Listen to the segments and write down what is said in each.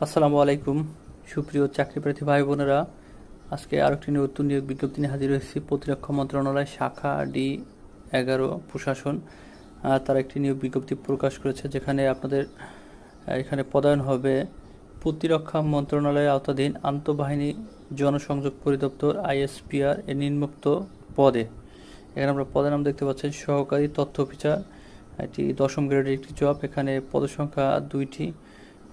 আসসালামু আলাইকুম সুপ্রিয় চাকরিপ্রার্থী ভাই বোনেরা, আজকে আরেকটি নতুন নিয়োগ বিজ্ঞপ্তি নিয়ে হাজির হয়েছি। প্রতিরক্ষা মন্ত্রণালয় শাখা D11 প্রশাসন তার একটি নিয়োগ বিজ্ঞপ্তি প্রকাশ করেছে, যেখানে আপনাদের এখানে পদায়ন হবে প্রতিরক্ষা মন্ত্রণালয়ের আওতাধীন আন্তঃবাহিনী জনসংযোগ পরিদপ্তর ISPR এর নিম্নোক্ত পদে। এখানে আমরা পদের নাম দেখতে পাচ্ছেন সহকারী তথ্য অফিসার, এটি 10ম গ্রেডের একটি জব। এখানে পদসংখ্যা 2টি।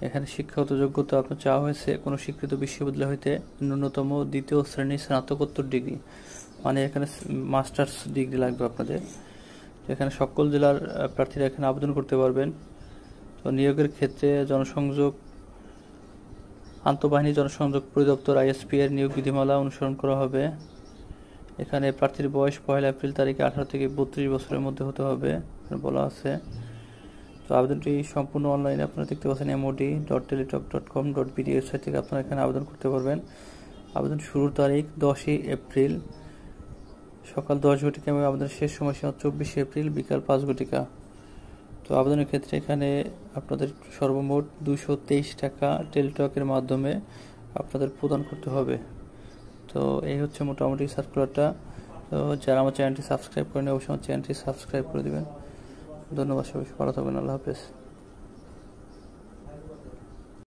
এখানে শিক্ষাগত যোগ্যতা আপনার চাওয়া হয়েছে কোনো স্বীকৃত বিশ্ববিদ্যালয় হইতে ন্যূনতম 2য় শ্রেণীর স্নাতকোত্তর ডিগ্রি, মানে এখানে মাস্টার্স ডিগ্রি লাগবে আপনাদের। এখানে সকল জেলার প্রার্থীরা এখানে আবেদন করতে পারবেন। তো নিয়োগের ক্ষেত্রে জনসংযোগ আন্তঃবাহিনী জনসংযোগ পরিদপ্তর ISPR নিয়োগ বিধিমালা অনুসরণ করা হবে। এখানে প্রার্থীর বয়স 1 এপ্রিল তারিখে 18 থেকে 32 বছরের মধ্যে হতে হবে বলা আছে। তো আবেদনটি সম্পূর্ণ অনলাইনে আপনারা দেখতে পাচ্ছেন mod.teletalk.com.bd ওয়েবসাইট থেকে আপনারা এখানে আবেদন করতে পারবেন। আবেদন শুরুর তারিখ 10 এপ্রিল সকাল 10 ঘটিকা এবং আবেদনের শেষ সময়সীমা 24 এপ্রিল বিকাল 5 ঘটিকা। তো আবেদনের ক্ষেত্রে এখানে আপনাদের সর্বমোট 223 টাকা টেলিটকের মাধ্যমে আপনাদের প্রদান করতে হবে। তো এই হচ্ছে মোটামুটি সার্কুলারটা। তো যারা আমার চ্যানেলটি সাবস্ক্রাইব করেন অবশ্যই আমার চ্যানেলটি সাবস্ক্রাইব করে দেবেন। ধন্যবাদ, সবাই ভালো থাকবেন। আল্লাহ হাফেজ।